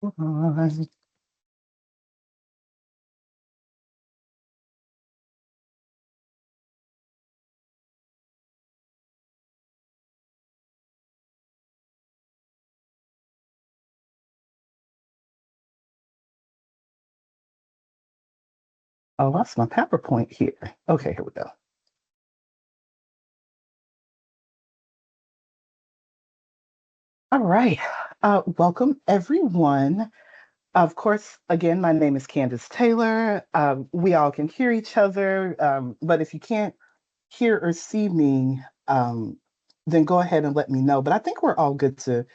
On. I lost my PowerPoint here. Okay, here we go. All right. Welcome, everyone. Of course, again, my name is Candace Taylor. We all can hear each other, but if you can't hear or see me, then go ahead and let me know. But I think we're all good to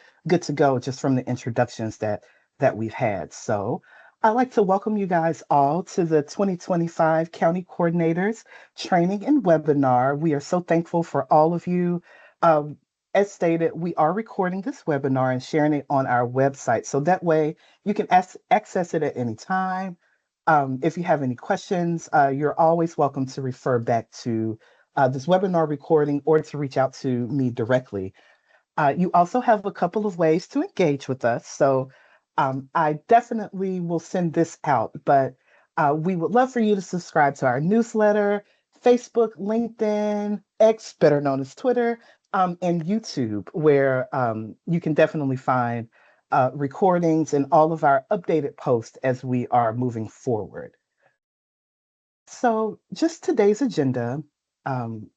go just from the introductions that we've had. So I'd like to welcome you guys all to the 2025 County Coordinators Training and Webinar. We are so thankful for all of you. Um, as stated, we are recording this webinar and sharing it on our website. So that way you can access it at any time. If you have any questions, you're always welcome to refer back to this webinar recording or to reach out to me directly. You also have a couple of ways to engage with us. So I definitely will send this out, but we would love for you to subscribe to our newsletter, Facebook, LinkedIn, X, better known as Twitter, and YouTube, where you can definitely find recordings and all of our updated posts as we are moving forward. So, just today's agenda. Um,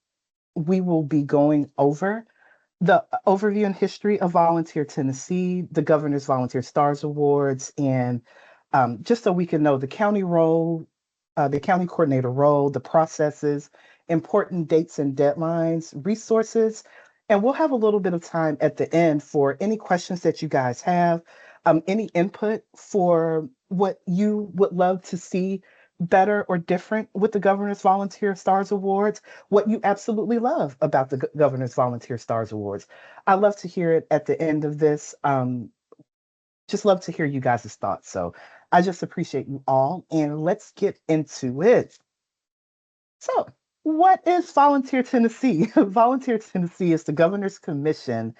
we will be going over the overview and history of Volunteer Tennessee, the Governor's Volunteer Stars Awards, and just so we can know the county role, the county coordinator role, the processes, important dates and deadlines, resources, and we'll have a little bit of time at the end for any questions that you guys have, any input for what you would love to see better or different with the Governor's Volunteer Stars Awards, what you absolutely love about the Governor's Volunteer Stars Awards. I love to hear it at the end of this. Just love to hear you guys' thoughts. So I just appreciate you all, and let's get into it. So, what is Volunteer Tennessee? Volunteer Tennessee is the Governor's Commission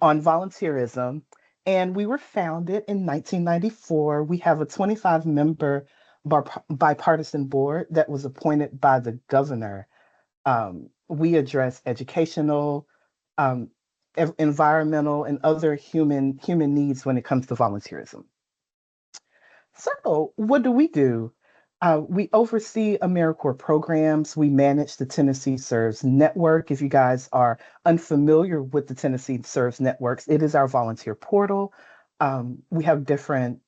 on Volunteerism, and we were founded in 1994. We have a 25 member bipartisan board that was appointed by the governor. We address educational, um, environmental, and other human needs when it comes to volunteerism. So, what do we do? We oversee AmeriCorps programs. We manage the Tennessee Serves Network. If you guys are unfamiliar with the Tennessee Serves Networks, it is our volunteer portal. We have different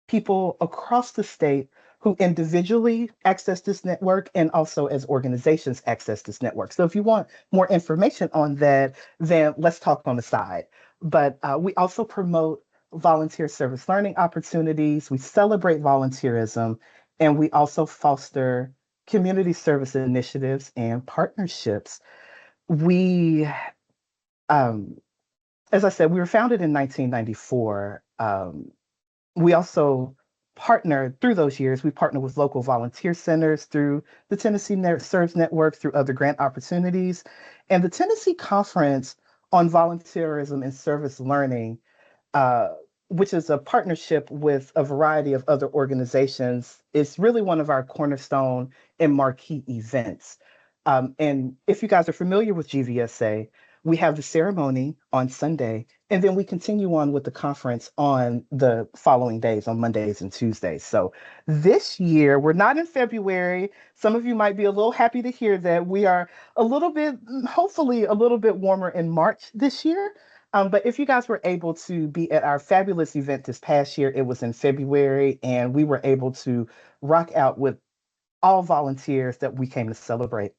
people across the state who individually access this network and also as organizations access this network. So if you want more information on that, then let's talk on the side. But we also promote volunteer service learning opportunities. We celebrate volunteerism, and we also foster community service initiatives and partnerships. We, um, as I said, we were founded in 1994. We also partnered through those years. We partnered with local volunteer centers through the Tennessee Serves Network, through other grant opportunities, and the Tennessee Conference on Volunteerism and Service Learning, uh, which is a partnership with a variety of other organizations, is really one of our cornerstone and marquee events. And if you guys are familiar with GVSA, we have the ceremony on Sunday, and then we continue on with the conference on the following days, on Mondays and Tuesdays. So this year, we're not in February. Some of you might be a little happy to hear that we are a little bit, hopefully, a little bit warmer in March this year. But if you guys were able to be at our fabulous event this past year, it was in February, and we were able to rock out with all volunteers that we came to celebrate.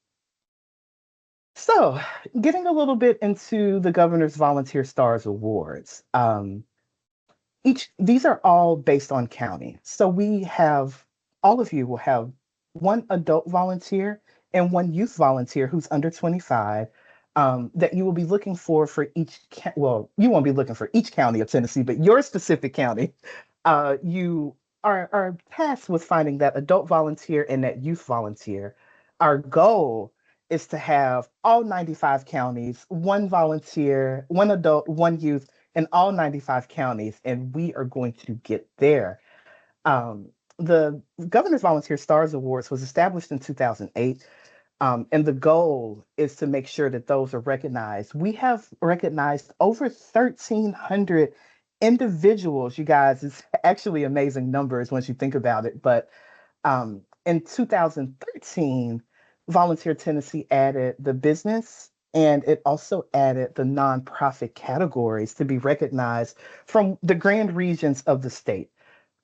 So, getting a little bit into the Governor's Volunteer Stars Awards. Each These are all based on county. So we have all of you will have one adult volunteer and one youth volunteer who's under 25 that you will be looking for each. Well, you won't be looking for each county of Tennessee, but your specific county. You are tasked with finding that adult volunteer and that youth volunteer. Our goal is to have all 95 counties, one volunteer, one adult, one youth, in all 95 counties, and we are going to get there. The Governor's Volunteer Stars Awards was established in 2008. And the goal is to make sure that those are recognized. We have recognized over 1,300 individuals, you guys. It's actually amazing numbers once you think about it. But in 2013, Volunteer Tennessee added the business and it also added the nonprofit categories to be recognized from the grand regions of the state.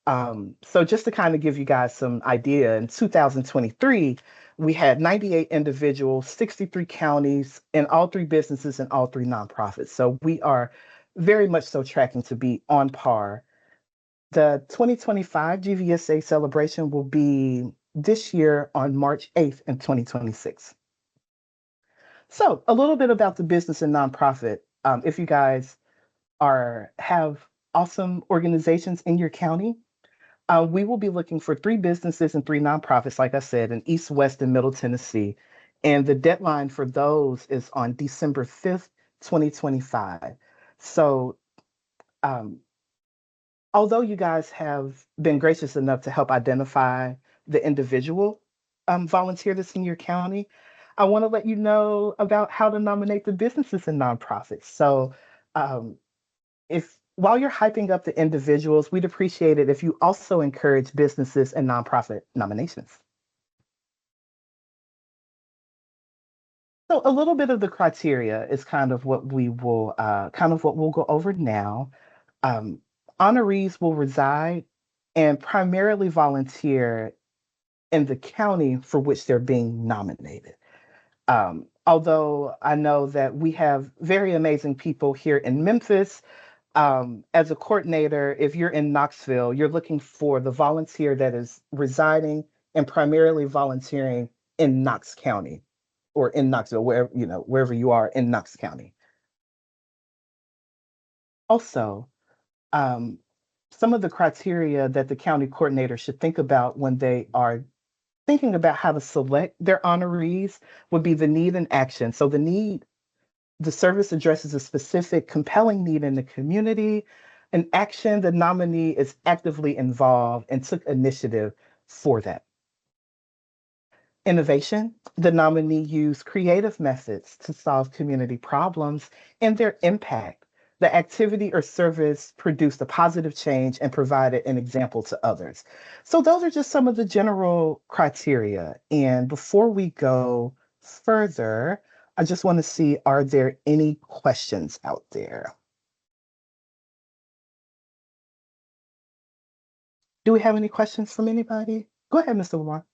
So just to kind of give you guys some idea, in 2023, we had 98 individuals, 63 counties, and all three businesses and all three nonprofits. So we are very much so tracking to be on par. The 2025 GVSA celebration will be this year on March 8th in 2026. So a little bit about the business and nonprofit. If you guys have awesome organizations in your county, we will be looking for three businesses and three nonprofits, like I said, in East, West, and Middle Tennessee. And the deadline for those is on December 5th, 2025. So, um, although you guys have been gracious enough to help identify the individual volunteer that's in your county, I want to let you know about how to nominate the businesses and nonprofits. So, um, if while you're hyping up the individuals, we'd appreciate it if you also encourage businesses and nonprofit nominations. So a little bit of the criteria is kind of what we'll go over now. Um, Honorees will reside and primarily volunteer in the county for which they're being nominated. Although I know that we have very amazing people here in Memphis, as a coordinator, if you're in Knoxville, you're looking for the volunteer that is residing and primarily volunteering in Knox County or in Knoxville, wherever you are in Knox County. Also, um, some of the criteria that the county coordinator should think about when they are thinking about how to select their honorees would be the need and action. So the service addresses a specific compelling need in the community. An action, the nominee is actively involved and took initiative for that. Innovation, the nominee used creative methods to solve community problems and their impact. The activity or service produced a positive change and provided an example to others. So those are just some of the general criteria. And before we go further, I just want to see, are there any questions out there? Do we have any questions from anybody? Go ahead, Mr. Lamar.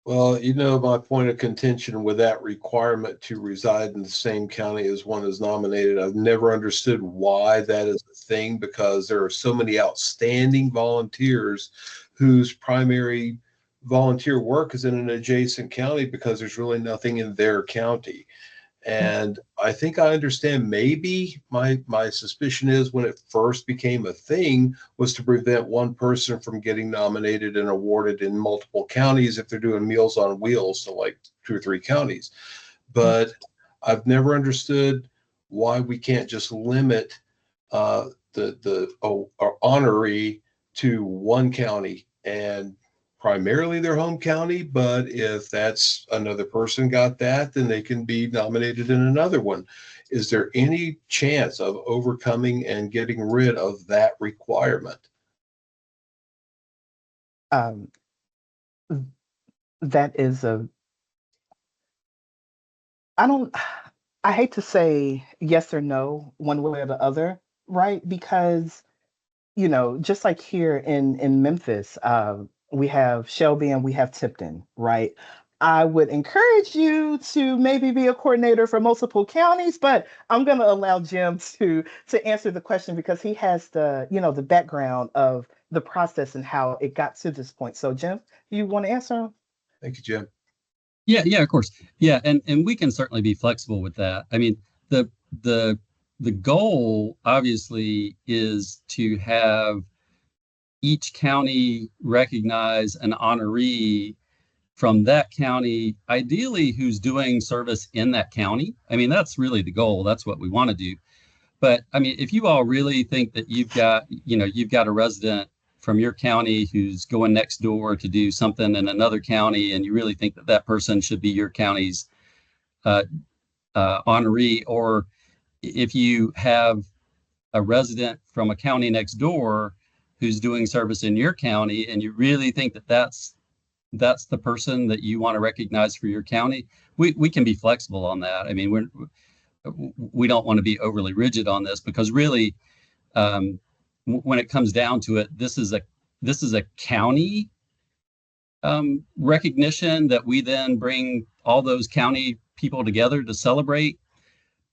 Well, my point of contention with that requirement to reside in the same county as one is nominated, I've never understood why that is a thing because there are so many outstanding volunteers whose primary volunteer work is in an adjacent county because there's really nothing in their county. And I think I understand maybe my suspicion is when it first became a thing was to prevent one person from getting nominated and awarded in multiple counties if they're doing Meals on Wheels, so like 2 or 3 counties. But I've never understood why we can't just limit the honoree to one county and primarily their home county, but if that's another person got that, then they can be nominated in another one. Is there any chance of overcoming and getting rid of that requirement? Um, that is a, I don't, I hate to say yes or no, one way or the other, right? Because just like here in Memphis, we have Shelby and we have Tipton, right? I would encourage you to maybe be a coordinator for multiple counties, but I'm going to allow Jim to answer the question because he has the background of the process and how it got to this point. So Jim, you want to answer? Thank you, Jim. Yeah, of course. Yeah, and we can certainly be flexible with that. I mean, the the the goal obviously is to have each county recognize an honoree from that county, ideally who's doing service in that county. I mean, that's really the goal. That's what we want to do. But I mean, if you all really think that you've got a resident from your county who's going next door to do something in another county, and you really think that that person should be your county's uh, honoree, or if you have a resident from a county next door who's doing service in your county, and you really think that that's the person that you want to recognize for your county, we can be flexible on that. I mean, we don't want to be overly rigid on this, because really, when it comes down to it, this is a county recognition that we then bring all those county people together to celebrate,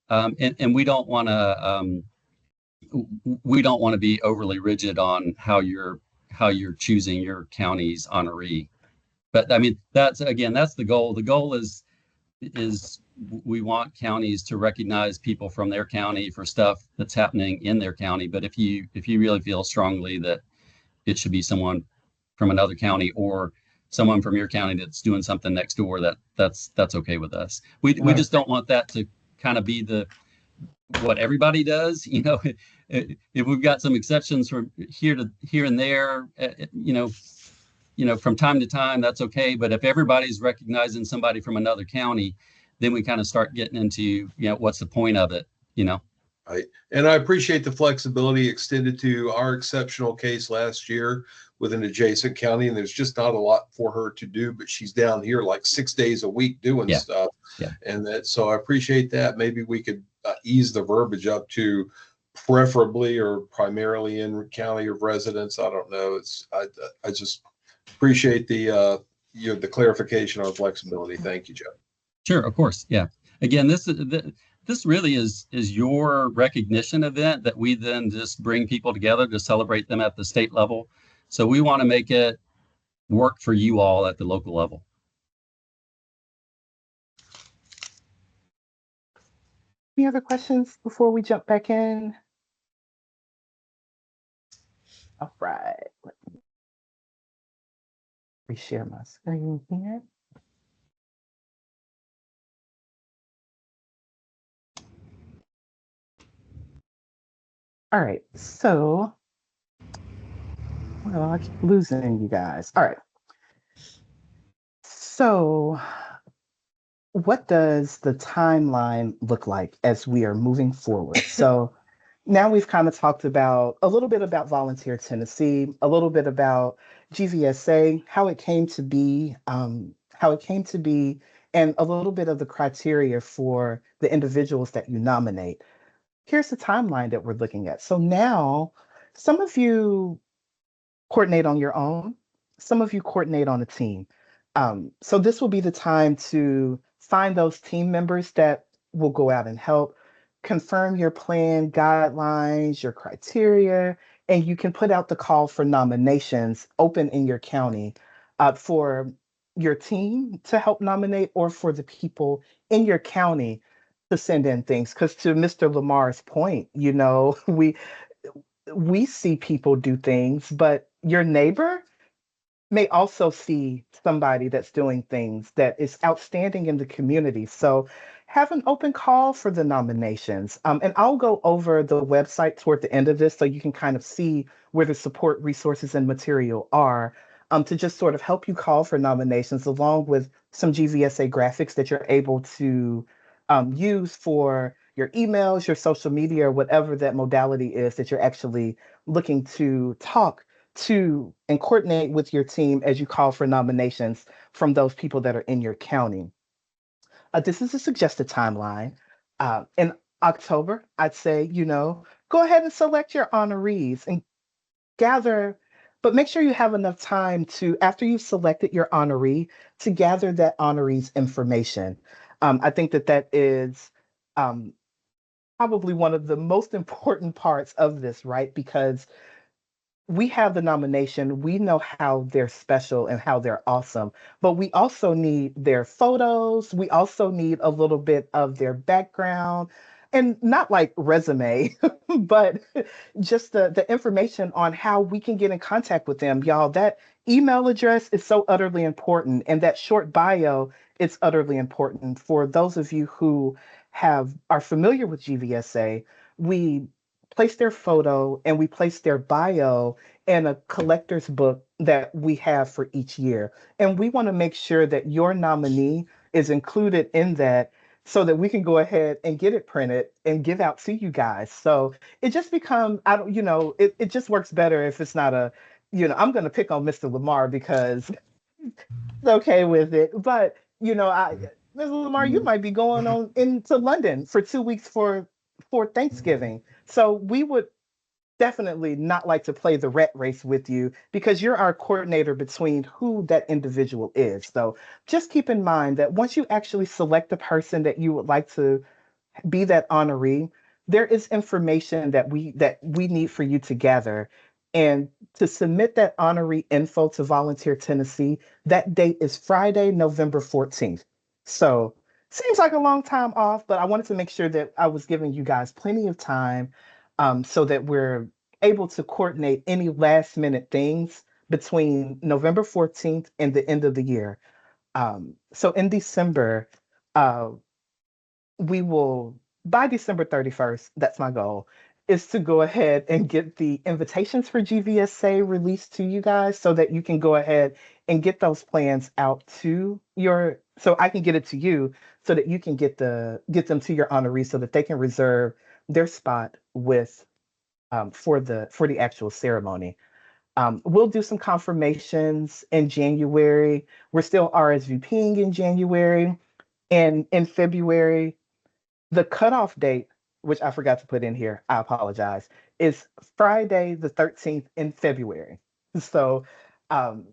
and we don't want to be overly rigid on how you're choosing your county's honoree. But I mean, that's the goal. The goal is we want counties to recognize people from their county for stuff that's happening in their county. But if you really feel strongly that it should be someone from another county, or someone from your county that's doing something next door, that's okay with us. We just don't want that to kind of be what everybody does. If we've got some exceptions from here and there, from time to time, that's okay. But if everybody's recognizing somebody from another county, then we kind of start getting into, what's the point of it? Right. And I appreciate the flexibility extended to our exceptional case last year with an adjacent county, and there's just not a lot for her to do, but she's down here like 6 days a week doing stuff. Yeah. And so I appreciate that. Maybe we could ease the verbiage up to preferably or primarily in county of residence. I don't know. I just appreciate the clarification on flexibility. Thank you, Joe. Sure, of course. Yeah. Again, this really is your recognition event that we then just bring people together to celebrate them at the state level. So we want to make it work for you all at the local level. Any other questions before we jump back in? All right. Let me reshare my screen here. All right. So, well, I keep losing you guys. All right. So, what does the timeline look like as we are moving forward? So, now we've kind of talked about a little bit about Volunteer Tennessee, a little bit about GVSA, how it came to be, and a little bit of the criteria for the individuals that you nominate. Here's the timeline that we're looking at. So now, some of you coordinate on your own. Some of you coordinate on a team. So this will be the time to find those team members that will go out and help, confirm your plan, guidelines, your criteria, and you can put out the call for nominations open in your county for your team to help nominate, or for the people in your county to send in things. Because to Mr. Lamar's point, we see people do things, but your neighbor may also see somebody that's doing things that is outstanding in the community. So have an open call for the nominations. And I'll go over the website toward the end of this so you can kind of see where the support resources and material are, to just sort of help you call for nominations, along with some GVSA graphics that you're able to use for your emails, your social media, or whatever that modality is that you're actually looking to talk to and coordinate with your team as you call for nominations from those people that are in your county. This is a suggested timeline. In October, I'd say, go ahead and select your honorees and gather, but make sure you have enough time to, after you've selected your honoree, to gather that honoree's information. I think that is um, probably one of the most important parts of this, right? Because we have the nomination, we know how they're special and how they're awesome, but we also need their photos. We also need a little bit of their background, and not like resume, but just the information on how we can get in contact with them. Y'all, that email address is so utterly important, and that short bio is utterly important for those of you who are familiar with GVSA. we place their photo and we place their bio in a collector's book that we have for each year. And we want to make sure that your nominee is included in that so that we can go ahead and get it printed and give out to you guys. So it just becomes, I don't, it just works better if it's not I'm going to pick on Mr. Lamar because okay with it. But Ms. Lamar, you might be going on into London for 2 weeks for Thanksgiving. So we would definitely not like to play the rat race with you because you're our coordinator between who that individual is. So just keep in mind that once you actually select the person that you would like to be that honoree, there is information that we need for you to gather. And to submit that honoree info to Volunteer Tennessee, that date is Friday, November 14th. So seems like a long time off, but I wanted to make sure that I was giving you guys plenty of time so that we're able to coordinate any last minute things between November 14th and the end of the year. So in December, uh, we will, by December 31st, that's my goal, is to go ahead and get the invitations for GVSA released to you guys so that you can go ahead and get those plans out to so I can get it to you so that you can get them to your honorees so that they can reserve their spot with for the actual ceremony. We'll do some confirmations in January. We're still RSVPing in January, and in February the cutoff date, which I forgot to put in here, I apologize, is Friday the 13th in February. So um,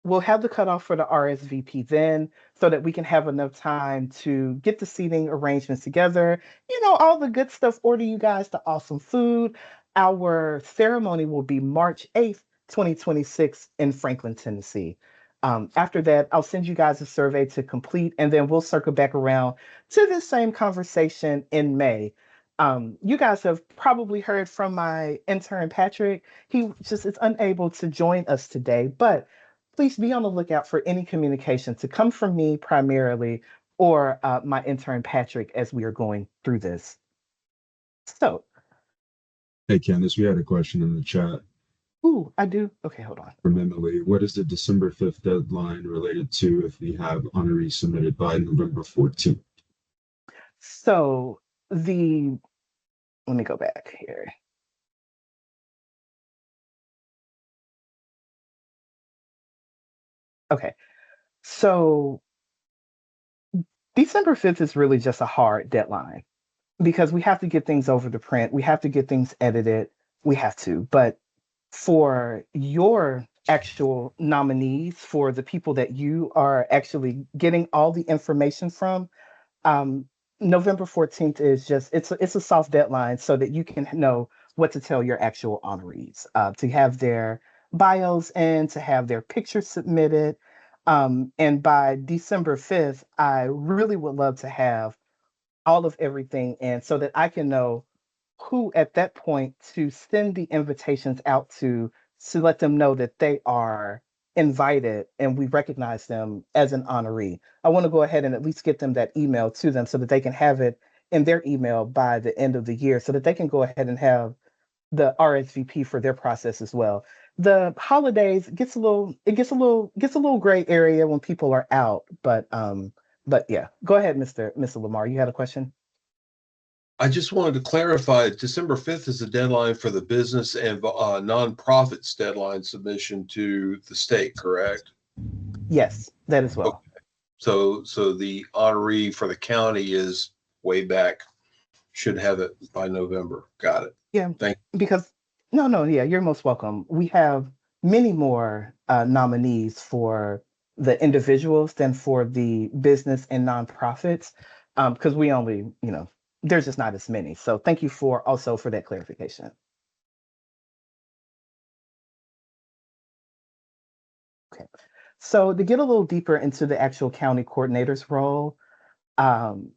we'll have the cutoff for the RSVP then so that we can have enough time to get the seating arrangements together, all the good stuff, order you guys the awesome food. Our ceremony will be March 8th, 2026 in Franklin, Tennessee. After that, I'll send you guys a survey to complete, and then we'll circle back around to this same conversation in May. You guys have probably heard from my intern, Patrick. He just is unable to join us today, but please be on the lookout for any communication to come from me primarily or my intern Patrick as we are going through this. So, Hey Candice, we had a question in the chat I do. Okay, hold on. from Emily. What is the December 5th deadline related to if we have honorees submitted by November 14th? So, let me go back here. Okay, so December 5th is really just a hard deadline because we have to get things over to print, we have to get things edited, we have to. But for your actual nominees, for the people that you are actually getting all the information from, um, November 14th is just it's a soft deadline so that you can know what to tell your actual honorees, to have their bios and to have their pictures submitted. And by December 5th, I really would love to have all of everything in so that I can know who at that point to send the invitations out to let them know that they are invited and we recognize them as an honoree. I want to go ahead and at least get them that email to them so that they can have it in their email by the end of the year so that they can go ahead and have the RSVP for their process as well. The holidays gets a little gray area when people are out, but yeah, go ahead, Mr. Lamar. You had a question? I just wanted to clarify, December 5th is the deadline for the business and nonprofits deadline submission to the state, correct? Yes, that as well. Okay. So the honoree for the county is way back, should have it by November. Got it. Yeah, Thank because no, yeah, you're most welcome. We have many more nominees for the individuals than for the business and nonprofits, because we only, there's just not as many. So thank you for that clarification. Okay, so to get a little deeper into the actual county coordinator's role, um,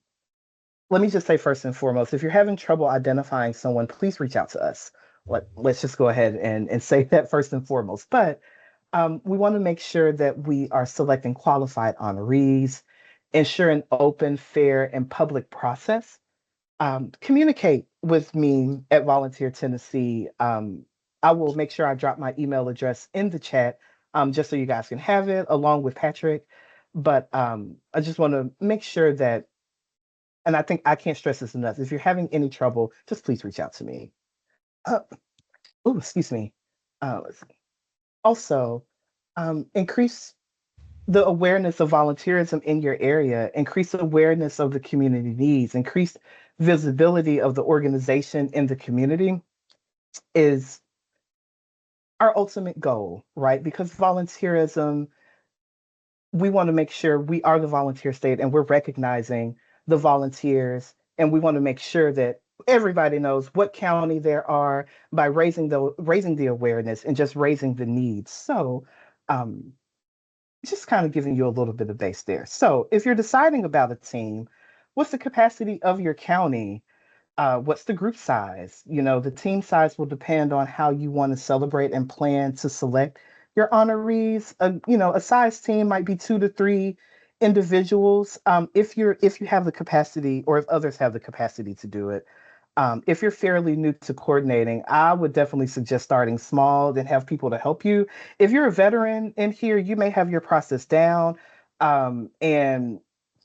let me just say first and foremost, if you're having trouble identifying someone, please reach out to us. Let's just go ahead and say that first and foremost. But we want to make sure that we are selecting qualified honorees, ensure an open, fair, and public process. communicate with me at Volunteer Tennessee. I will make sure I drop my email address in the chat, just so you guys can have it along with Patrick. But I just want to make sure that, and I think I can't stress this enough. If you're having any trouble, just please reach out to me. Uh, oh, excuse me. Let's see. Also, increase the awareness of volunteerism in your area, increase awareness of the community needs, increase visibility of the organization in the community is our ultimate goal, right? Because volunteerism, we want to make sure we are the volunteer state and we're recognizing the volunteers, and we want to make sure that everybody knows what county there are by raising the awareness and just raising the needs. So um, just kind of giving you a little bit of base there. So if you're deciding about a team, what's the capacity of your county? What's the group size? The team size will depend on how you want to celebrate and plan to select your honorees. A size team might be 2 to 3 individuals. If you have the capacity, or if others have the capacity to do it. If you're fairly new to coordinating, I would definitely suggest starting small, then have people to help you. If you're a veteran in here, you may have your process down, and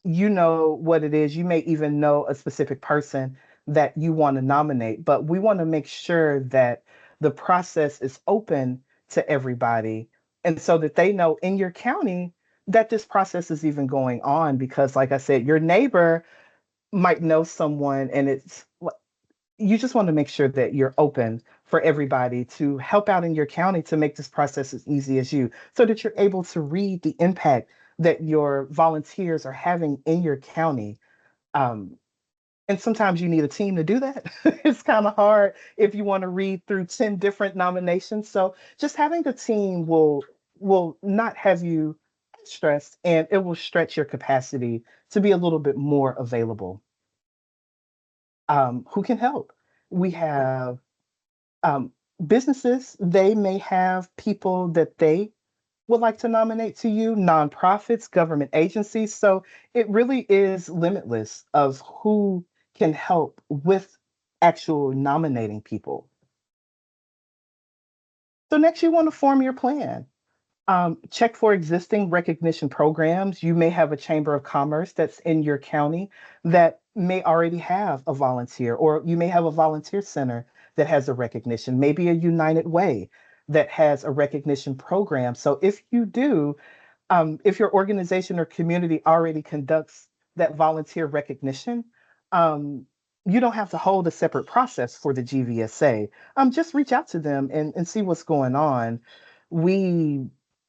you know what it is. You may even know a specific person that you want to nominate, but we want to make sure that the process is open to everybody. And so that they know in your county that this process is even going on, because, like I said, your neighbor might know someone, and you just want to make sure that you're open for everybody to help out in your county to make this process as easy as you, so that you're able to read the impact that your volunteers are having in your county. Um, and sometimes you need a team to do that. It's kind of hard if you want to read through 10 different nominations. So just having a team will not have you stressed, and it will stretch your capacity to be a little bit more available. Who can help? We have um, businesses. They may have people that they would like to nominate to you, nonprofits, government agencies. So it really is limitless of who can help with actual nominating people. So next, you want to form your plan. Check for existing recognition programs. You may have a chamber of commerce that's in your county that may already have a volunteer, or you may have a volunteer center that has a recognition, maybe a United Way that has a recognition program. So if you do, if your organization or community already conducts that volunteer recognition, um, you don't have to hold a separate process for the GVSA. Just reach out to them and see what's going on. We,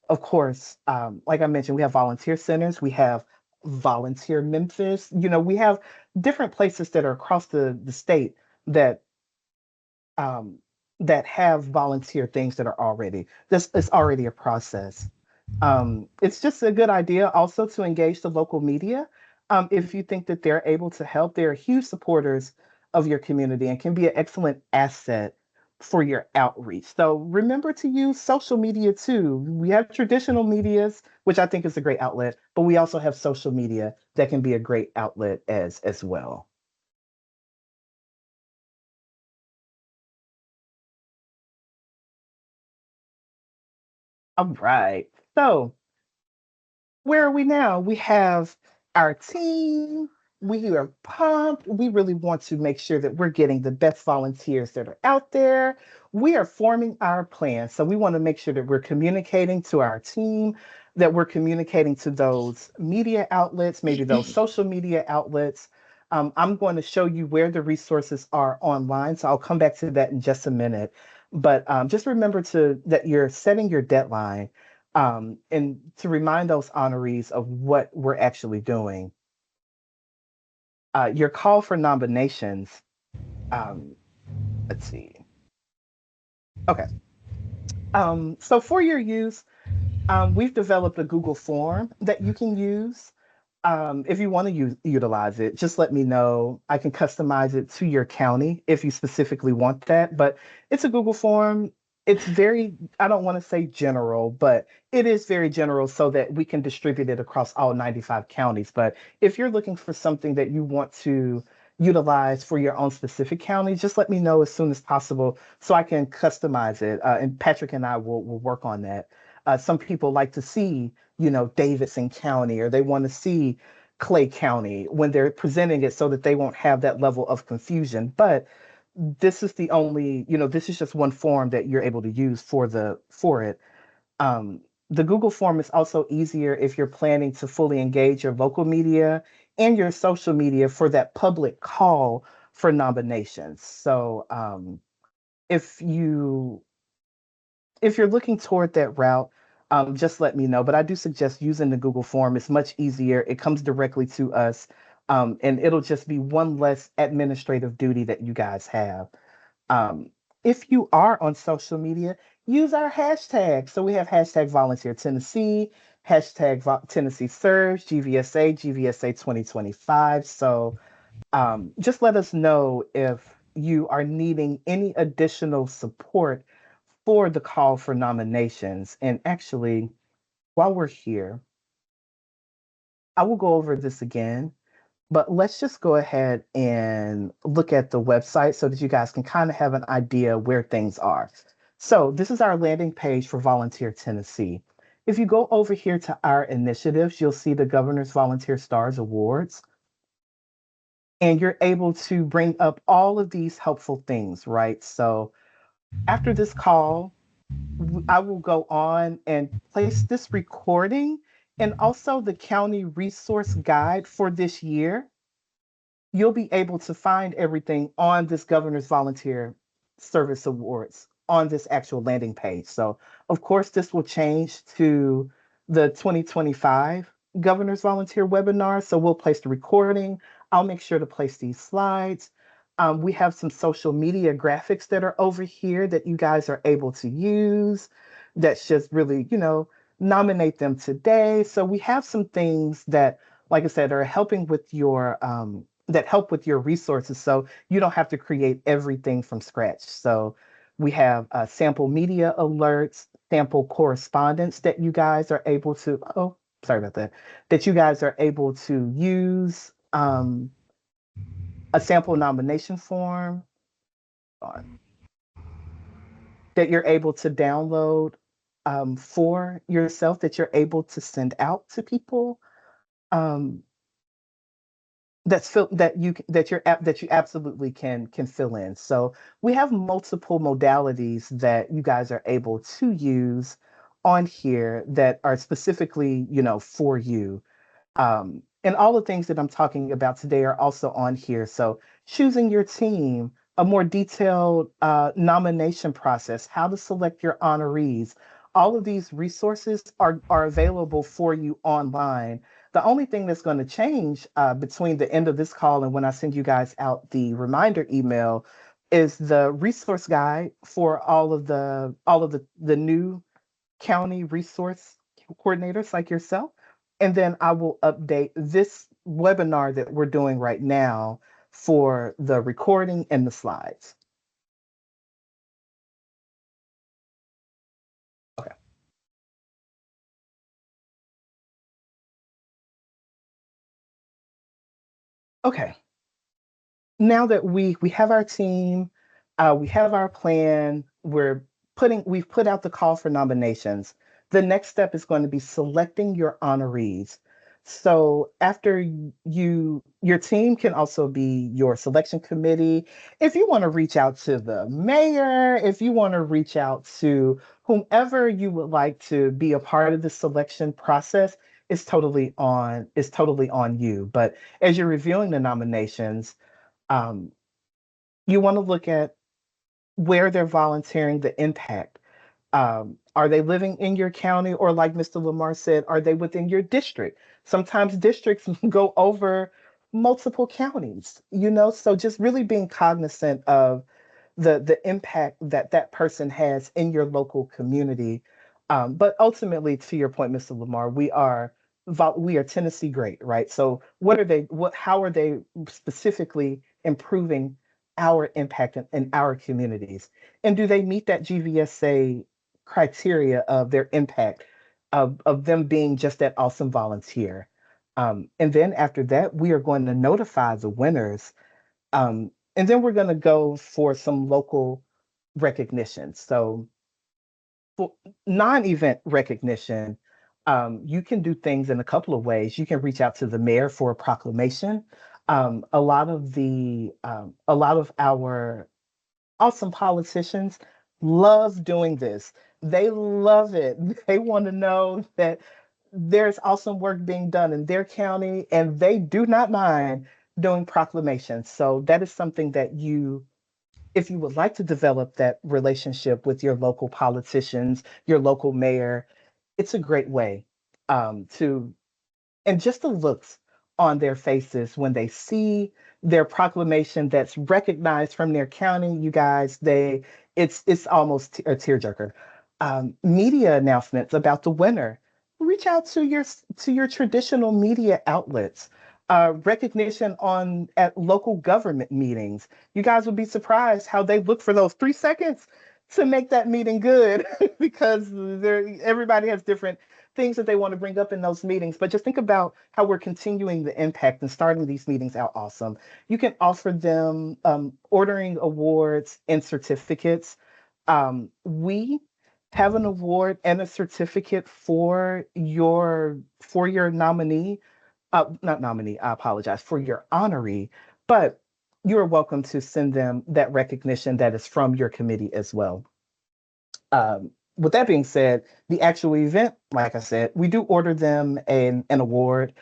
of course, like I mentioned, we have volunteer centers, we have Volunteer Memphis. We have different places that are across the state that um, that have volunteer things that are already this is already a process. It's just a good idea also to engage the local media. If you think that they're able to help, they're huge supporters of your community and can be an excellent asset for your outreach. So remember to use social media too. We have traditional medias, which I think is a great outlet, but we also have social media that can be a great outlet as well. All right. So where are we now? We have our team. We are pumped. We really want to make sure that we're getting the best volunteers that are out there. We are forming our plan. So we want to make sure that we're communicating to our team, that we're communicating to those media outlets, maybe those social media outlets. I'm going to show you where the resources are online. So I'll come back to that in just a minute. But just remember that you're setting your deadline, and to remind those honorees of what we're actually doing. Your call for nominations. Um, let's see. Okay. So for your use, we've developed a Google form that you can use. If you want to utilize it, just let me know. I can customize it to your county if you specifically want that. But it's a Google form. It's very, I don't want to say general, but it is very general so that we can distribute it across all 95 counties. But if you're looking for something that you want to utilize for your own specific county, just let me know as soon as possible so I can customize it. And Patrick and I will work on that. Some people like to see, Davidson County, or they want to see Clay County when they're presenting it so that they won't have that level of confusion. But this is the only, this is just one form that you're able to use for it. Um, the Google form is also easier if you're planning to fully engage your local media and your social media for that public call for nominations. So if you if you're looking toward that route, just let me know. But I do suggest using the Google form. It's much easier. It comes directly to us, and it'll just be one less administrative duty that you guys have. Um, if you are on social media, use our hashtag. So we have hashtag Volunteer Tennessee, hashtag Tennessee Serves, GVSA, GVSA 2025. So just let us know if you are needing any additional support for the call for nominations. And actually, while we're here, I will go over this again. But let's just go ahead and look at the website so that you guys can kind of have an idea where things are. So this is our landing page for Volunteer Tennessee. If you go over here to our initiatives, you'll see the Governor's Volunteer Stars Awards. And you're able to bring up all of these helpful things, right? So after this call, I will go on and place this recording and also the county resource guide for this year. You'll be able to find everything on this Governor's Volunteer Service Awards on this actual landing page. So, of course, this will change to the 2025 Governor's Volunteer webinar. So, we'll place the recording. I'll make sure to place these slides. We have some social media graphics that are over here that you guys are able to use. That's just really, nominate them today. So, we have some things that, like I said, are helping with your that help with your resources so you don't have to create everything from scratch. So we have sample media alerts, sample correspondence that you guys are able to, oh, sorry about that, that you guys are able to use, a sample nomination form that you're able to download for yourself that you're able to send out to people. Um, that you absolutely can fill in. So we have multiple modalities that you guys are able to use on here that are specifically, for you. And all the things that I'm talking about today are also on here. So choosing your team, a more detailed nomination process, how to select your honorees. All of these resources are available for you online. The only thing that's going to change between the end of this call and when I send you guys out the reminder email is the resource guide for all of the new county resource coordinators like yourself. And then I will update this webinar that we're doing right now for the recording and the slides. Okay. Okay. Now that we have our team, we have our plan, we've put out the call for nominations. The next step is going to be selecting your honorees. So after your team can also be your selection committee. If you want to reach out to the mayor, if you want to reach out to whomever you would like to be a part of the selection process, it's totally on you. But as you're reviewing the nominations, um, you want to look at where they're volunteering, the impact. Are they living in your county, or like Mr. Lamar said, are they within your district? Sometimes districts go over multiple counties, so just really being cognizant of the impact that that person has in your local community. But ultimately, to your point, Mr. Lamar, we are Tennessee great, right? So how are they specifically improving our impact in our communities? And do they meet that GVSA criteria of their impact, of them being just that awesome volunteer? And then after that, we are going to notify the winners And then we're going to go for some local recognition. So for non-event recognition, you can do things in a couple of ways. You can reach out to the mayor for a proclamation. A lot of our awesome politicians love doing this. They love it. They want to know that there's awesome work being done in their county, and they do not mind doing proclamations. So that is something that if you would like to develop that relationship with your local politicians, your local mayor, it's a great way to and just the looks on their faces when they see their proclamation that's recognized from their county, you guys, it's almost a tearjerker. Media announcements about the winner. Reach out to your traditional media outlets. Recognition on at local government meetings. You guys would be surprised how they look for those 3 seconds to make that meeting good because everybody has different things that they want to bring up in those meetings. But just think about how we're continuing the impact and starting these meetings out awesome. You can offer them ordering awards and certificates. We have an award and a certificate for your nominee, not nominee, I apologize, for your honoree, but you're welcome to send them that recognition that is from your committee as well. With that being said, the actual event, like I said, we do order them an award,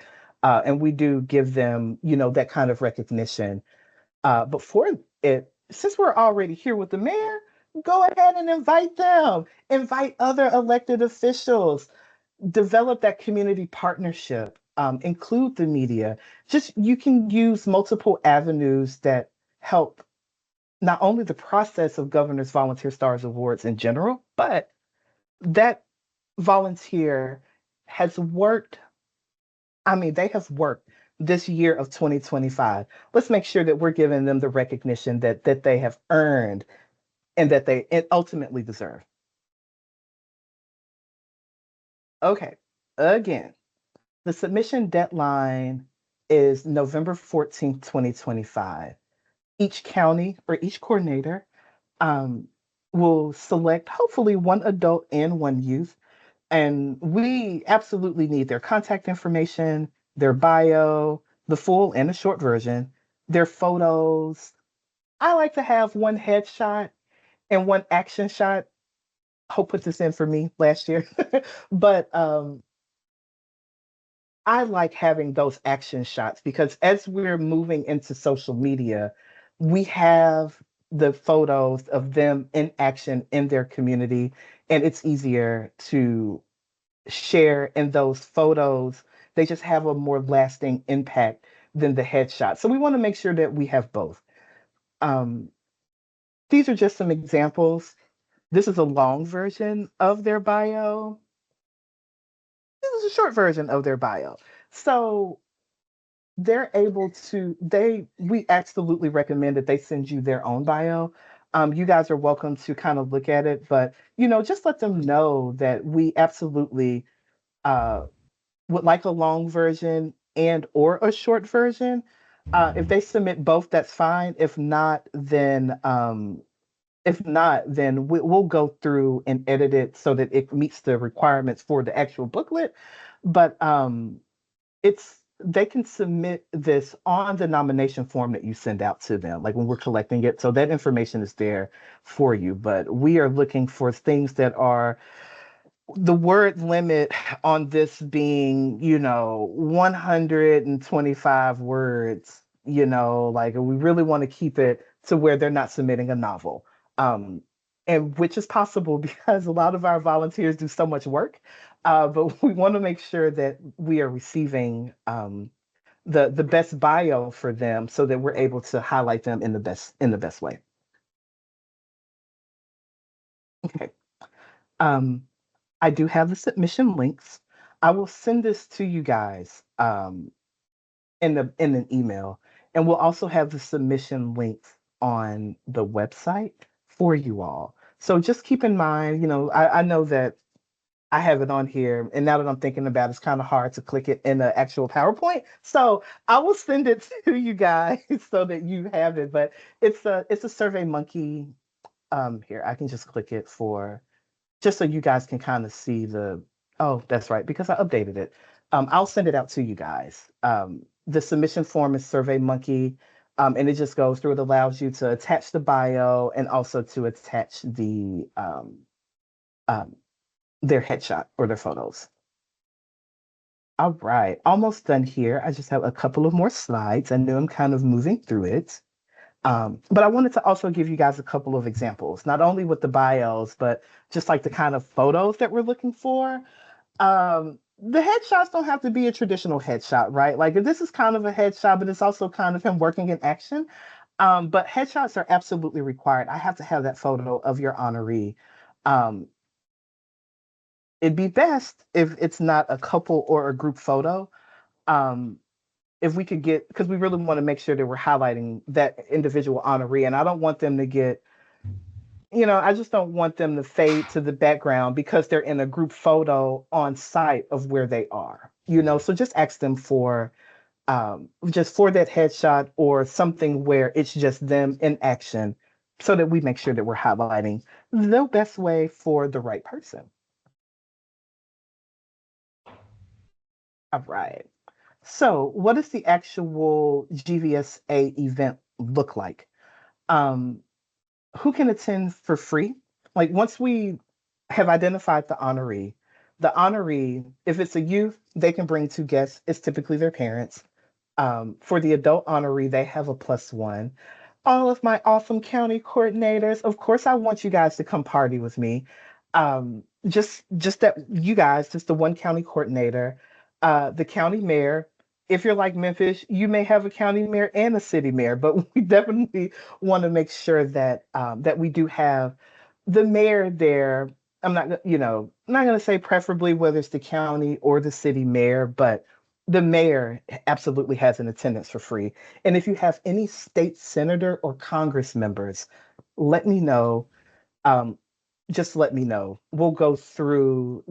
and we do give them, that kind of recognition. But for it, since we're already here with the mayor, go ahead and invite them. Invite other elected officials. Develop that community partnership. Include the media. Just you can use multiple avenues that help not only the process of Governor's Volunteer Stars Awards in general, but that volunteer has worked. I mean, they have worked this year of 2025. Let's make sure that we're giving them the recognition that they have earned and that they ultimately deserve. Okay, again, the submission deadline is November 14th, 2025. Each county or each coordinator um, will select hopefully one adult and one youth. And we absolutely need their contact information, their bio, the full and the short version, their photos. I like to have one headshot and one action shot. Hope put this in for me last year. But I like having those action shots because as we're moving into social media, we have the photos of them in action in their community, and it's easier to share in those photos. They just have a more lasting impact than the headshot. So we want to make sure that we have both. Um, these are just some examples. This is a long version of their bio. This is a short version of their bio. So they're able to, we absolutely recommend that they send you their own bio. You guys are welcome to kind of look at it, but just let them know that we absolutely uh, would like a long version and or a short version. If they submit both, that's fine. If not, then we'll go through and edit it so that it meets the requirements for the actual booklet. But they can submit this on the nomination form that you send out to them, like when we're collecting it. So that information is there for you. But we are looking for things that are the word limit on this being, 125 words, like we really want to keep it to where they're not submitting a novel. Um, and which is possible because a lot of our volunteers do so much work. But we want to make sure that we are receiving the best bio for them so that we're able to highlight them in the best way. Okay. Um, I do have the submission links. I will send this to you guys in an email, and we'll also have the submission links on the website for you all. So just keep in mind, I know that I have it on here, and now that I'm thinking about it, it's kind of hard to click it in the actual PowerPoint. So I will send it to you guys so that you have it. But it's a Survey Monkey. Here I can just click it for just so you guys can kind of see the. Oh, that's right, because I updated it. I'll send it out to you guys. The submission form is Survey Monkey, and it just goes through. It allows you to attach the bio and also to attach um, their headshot or their photos. All right, almost done here. I just have a couple of more slides. I know I'm kind of moving through it. But I wanted to also give you guys a couple of examples, not only with the bios, but just like the kind of photos that we're looking for. The headshots don't have to be a traditional headshot, right? Like this is kind of a headshot, but it's also kind of him working in action. But headshots are absolutely required. I have to have that photo of your honoree. Um, it'd be best if it's not a couple or a group photo. Um, if we could get, because we really want to make sure that we're highlighting that individual honoree, and I don't want them to get, I just don't want them to fade to the background because they're in a group photo on site of where they are. So just ask them for just for that headshot or something where it's just them in action, so that we make sure that we're highlighting the best way for the right person. All right. So, what does the actual GVSA event look like? Um, who can attend for free? Like, once we have identified the honoree, if it's a youth, they can bring two guests. It's typically their parents. For the adult honoree, they have a plus one. All of my awesome county coordinators, of course, I want you guys to come party with me. Just that you guys, just the one county coordinator, the county mayor. If you're like Memphis, you may have a county mayor and a city mayor, but we definitely want to make sure that that we do have the mayor there. I'm not going to say preferably whether it's the county or the city mayor, but the mayor absolutely has an attendance for free. And if you have any state senator or Congress members, let me know. Um, just let me know. We'll go through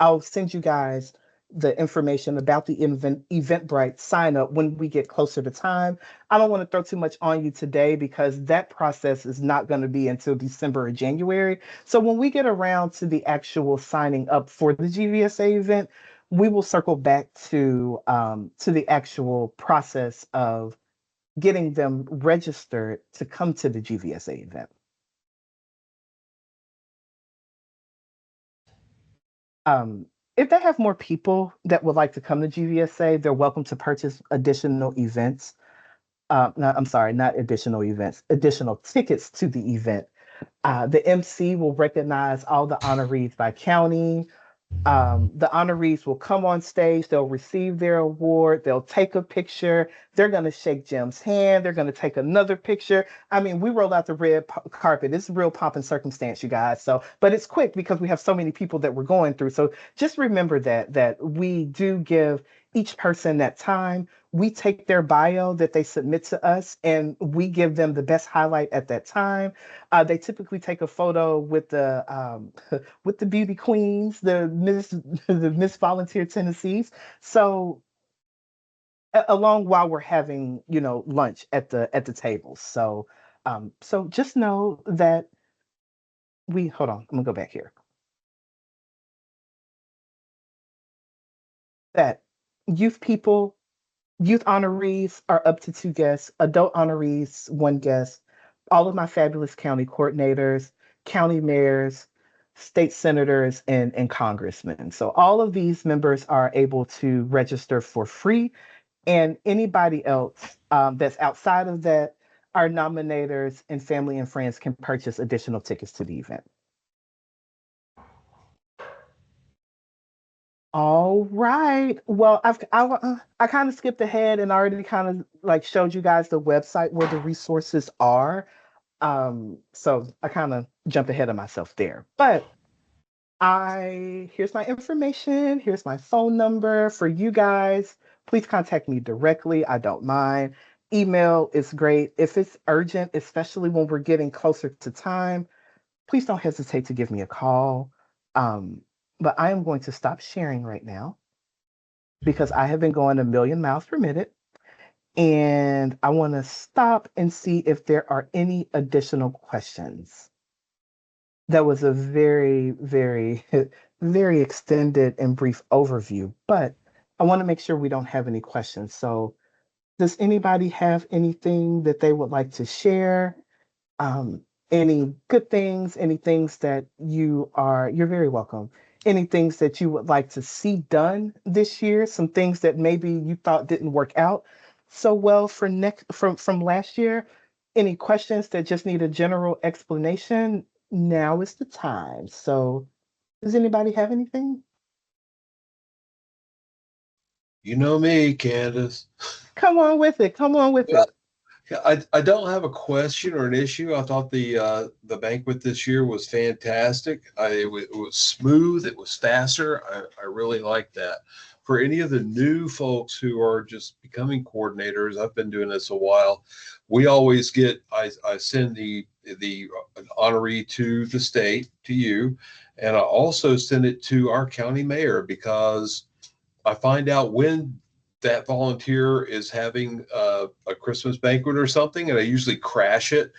I'll send you guys the information about the Eventbrite sign up when we get closer to time. I don't want to throw too much on you today because that process is not going to be until December or January. So when we get around to the actual signing up for the GVSA event, we will circle back to the actual process of getting them registered to come to the GVSA event. Um, if they have more people that would like to come to GVSA, they're welcome to purchase additional events. No, I'm sorry, not additional events, additional tickets to the event. The MC will recognize all the honorees by county. The honorees will come on stage, they'll receive their award, they'll take a picture, they're going to shake Jim's hand, they're going to take another picture. I mean, we roll out the red carpet. It's real pomp and circumstance, you guys. So, but it's quick because we have so many people that we're going through. So just remember that we do give each person that time. We take their bio that they submit to us and we give them the best highlight at that time. They typically take a photo with the with the beauty queens, the Miss Volunteer Tennessees. So along while we're having lunch at the table. So just know that we hold on. I'm gonna go back here. That youth people, youth honorees are up to two guests. Adult honorees, one guest. All of my fabulous county coordinators, county mayors, state senators, and congressmen. So all of these members are able to register for free, and anybody else that's outside of that, our nominators and family and friends can purchase additional tickets to the event. All right. Well, I kind of skipped ahead and already kind of like showed you guys the website where the resources are. So I kind of jumped ahead of myself there. But here's my information. Here's my phone number for you guys. Please contact me directly. I don't mind. Email is great. If it's urgent, especially when we're getting closer to time, please don't hesitate to give me a call. Um, but I am going to stop sharing right now because I have been going a million miles per minute. And I want to stop and see if there are any additional questions. That was a very, very, very extended and brief overview, but I want to make sure we don't have any questions. So, does anybody have anything that they would like to share? um, any good things, any things that you're very welcome. Any things that you would like to see done this year, some things that maybe you thought didn't work out so well for next from last year. Any questions that just need a general explanation? Now is the time. So, does anybody have anything? You know me, Candace. Come on with it. Come on with Yeah, it. yeah, I don't have a question or an issue. I thought the banquet this year was fantastic. It was smooth. It was faster. I really like that. For any of the new folks who are just becoming coordinators, I've been doing this a while. We always get I send the an honoree to the state to you, and I also send it to our county mayor because I find out when that volunteer is having a Christmas banquet or something, and I usually crash it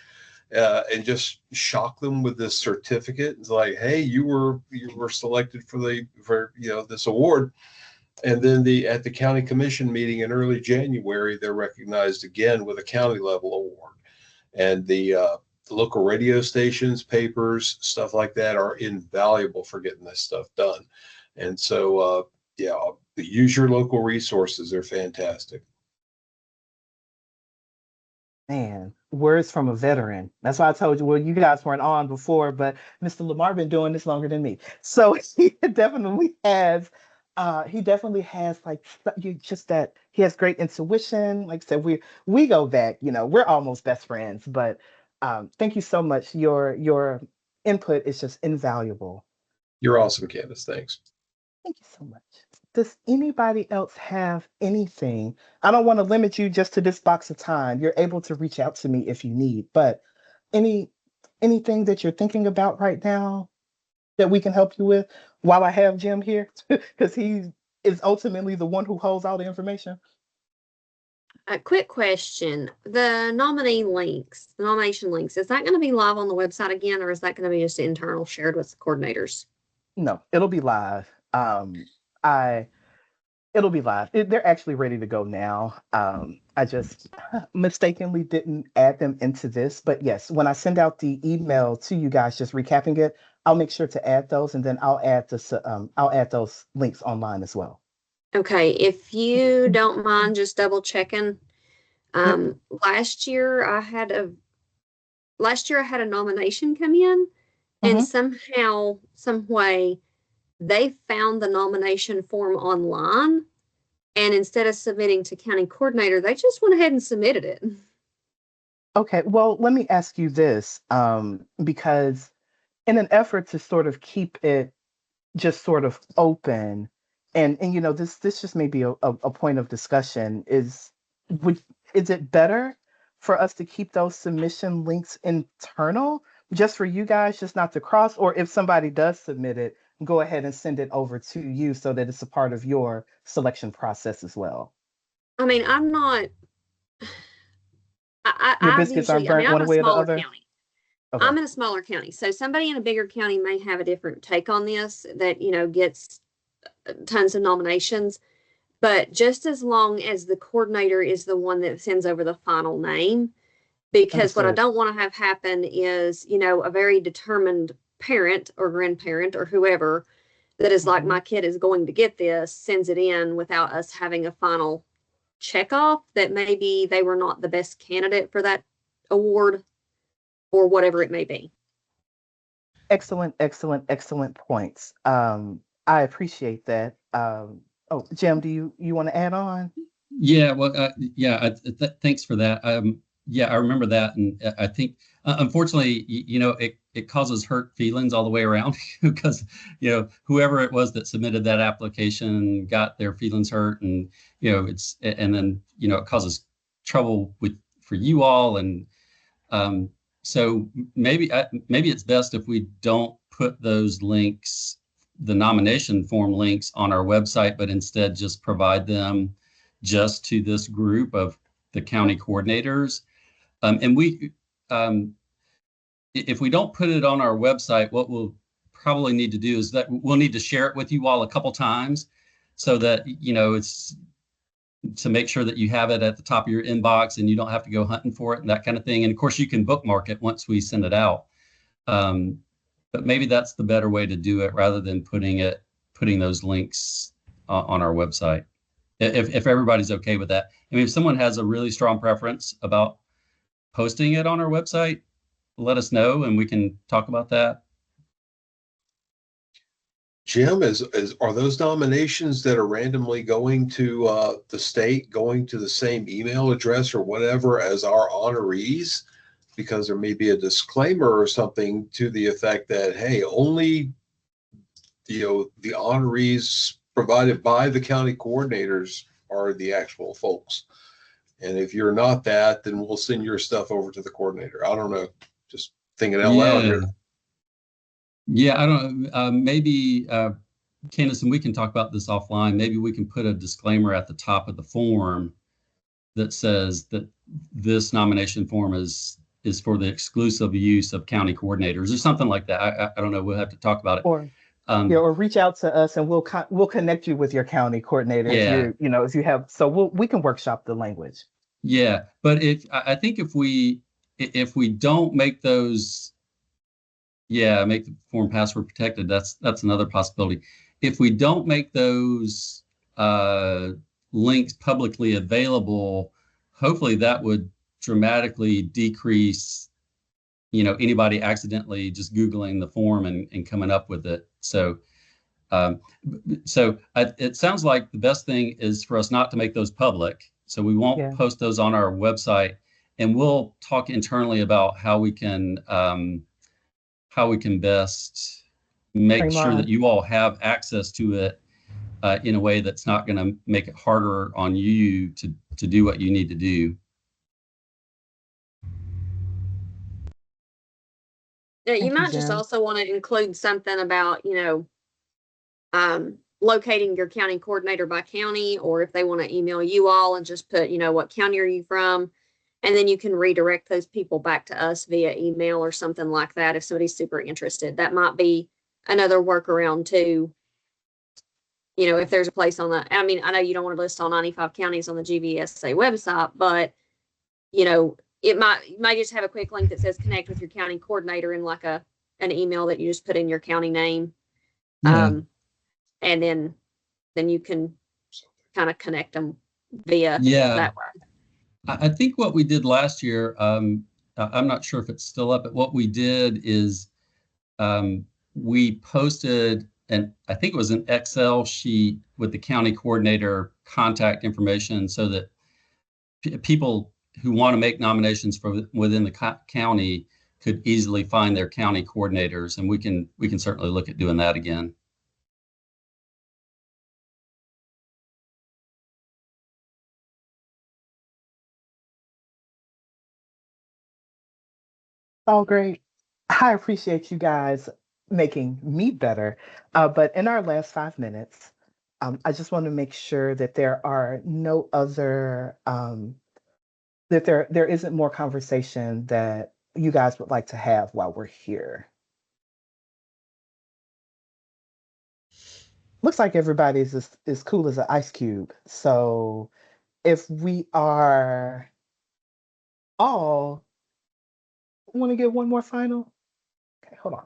and just shock them with this certificate. It's like, hey, you were selected for this award, and then the at the county commission meeting in early January, they're recognized again with a county level award, and the local radio stations, papers, stuff like that are invaluable for getting this stuff done. And so, yeah, use your local resources. They're fantastic. Man, words from a veteran. That's why I told you, well, you guys weren't on before, but Mr. Lamar been doing this longer than me. So he definitely has like you just that he has great intuition. Like I said, we go back, we're almost best friends, but thank you so much. Your input is just invaluable. You're awesome, Candace. Thanks. Thank you so much. Does anybody else have anything? I don't want to limit you just to this box of time. You're able to reach out to me if you need, but any anything that you're thinking about right now that we can help you with while I have Jim here, because he is ultimately the one who holds all the information. A quick question. The the nomination links, is that going to be live on the website again, or is that going to be just internal shared with the coordinators? No, it'll be live. I It'll be live. They're actually ready to go now. I just mistakenly didn't add them into this, but yes, when I send out the email to you guys, just recapping it, I'll make sure to add those, and then I'll add those links online as well. Okay, if you don't mind just double checking. Yep. Last year I had a nomination come in, and Mhm. somehow, some way, they found the nomination form online, and instead of submitting to county coordinator, they just went ahead and submitted it. Okay. Well, let me ask you this, because in an effort to sort of keep it just sort of open, and this just may be a point of discussion, would is it better for us to keep those submission links internal just for you guys, just not to cross, or if somebody does submit it, go ahead and send it over to you so that it's a part of your selection process as well? I mean, I'm not. Your I've biscuits aren't usually. I mean, burnt I'm one in a way or the smaller other. county. Okay. I'm in a smaller county, so somebody in a bigger county may have a different take on this. That gets tons of nominations. But just as long as the coordinator is the one that sends over the final name, because what I Understood. don't want to have happen is, a very determined parent or grandparent or whoever that is like, Mhm. my kid is going to get this, sends it in without us having a final check off that maybe they were not the best candidate for that award or whatever it may be. Excellent, excellent, excellent points. I appreciate that. Oh, Jim, do you want to add on? Yeah, well, yeah, thanks for that. Yeah, I remember that, and I think, unfortunately, it causes hurt feelings all the way around because whoever it was that submitted that application got their feelings hurt, and and then it causes trouble for you all, and so maybe it's best if we don't put those links the nomination form links on our website, but instead just provide them just to this group of the county coordinators. And if we don't put it on our website, what we'll probably need to do is that we'll need to share it with you all a couple times so that, it's to make sure that you have it at the top of your inbox and you don't have to go hunting for it and that kind of thing. And of course, you can bookmark it once we send it out. But maybe that's the better way to do it rather than putting those links on our website. If everybody's okay with that. I mean, if someone has a really strong preference about posting it on our website, let us know and we can talk about that. Jim, are those nominations that are randomly going to the state going to the same email address or whatever as our honorees? Because there may be a disclaimer or something to the effect that, hey, only the honorees provided by the county coordinators are the actual folks. And if you're not that, then we'll send your stuff over to the coordinator. I don't know, just thinking out loud here. Yeah, I don't. Maybe Candace, and we can talk about this offline. Maybe we can put a disclaimer at the top of the form that says that this nomination form is for the exclusive use of county coordinators or something like that. I don't know. We'll have to talk about it. Or reach out to us and we'll connect you with your county coordinator. Yeah. If you have, so we can workshop the language. Yeah, but I think if we don't make those, make the form password protected, that's another possibility. If we don't make those links publicly available, hopefully that would dramatically decrease, anybody accidentally just Googling the form and coming up with it. So it sounds like the best thing is for us not to make those public. So we won't post those on our website, and we'll talk internally about how we can best make sure that you all have access to it in a way that's not going to make it harder on you to do what you need to do. Yeah, you might just also want to include something about, locating your county coordinator by county, or if they want to email you all and just put, what county are you from? And then you can redirect those people back to us via email or something like that. If somebody's super interested, that might be another workaround too. If there's a place on the, I know you don't want to list all 95 counties on the GVSA website, but it might just have a quick link that says connect with your county coordinator in like an email that you just put in your county name. And then you can kind of connect them via that way. I think what we did last year, I'm not sure if it's still up, but what we did is we posted, and I think it was an Excel sheet with the county coordinator contact information so that people who want to make nominations within the county could easily find their county coordinators, and we can certainly look at doing that again. Oh, great. I appreciate you guys making me better. But in our last 5 minutes, I just want to make sure that there are no other, that there isn't more conversation that you guys would like to have while we're here. Looks like everybody's as cool as an ice cube. So if we are all, want to get one more final? Okay, hold on.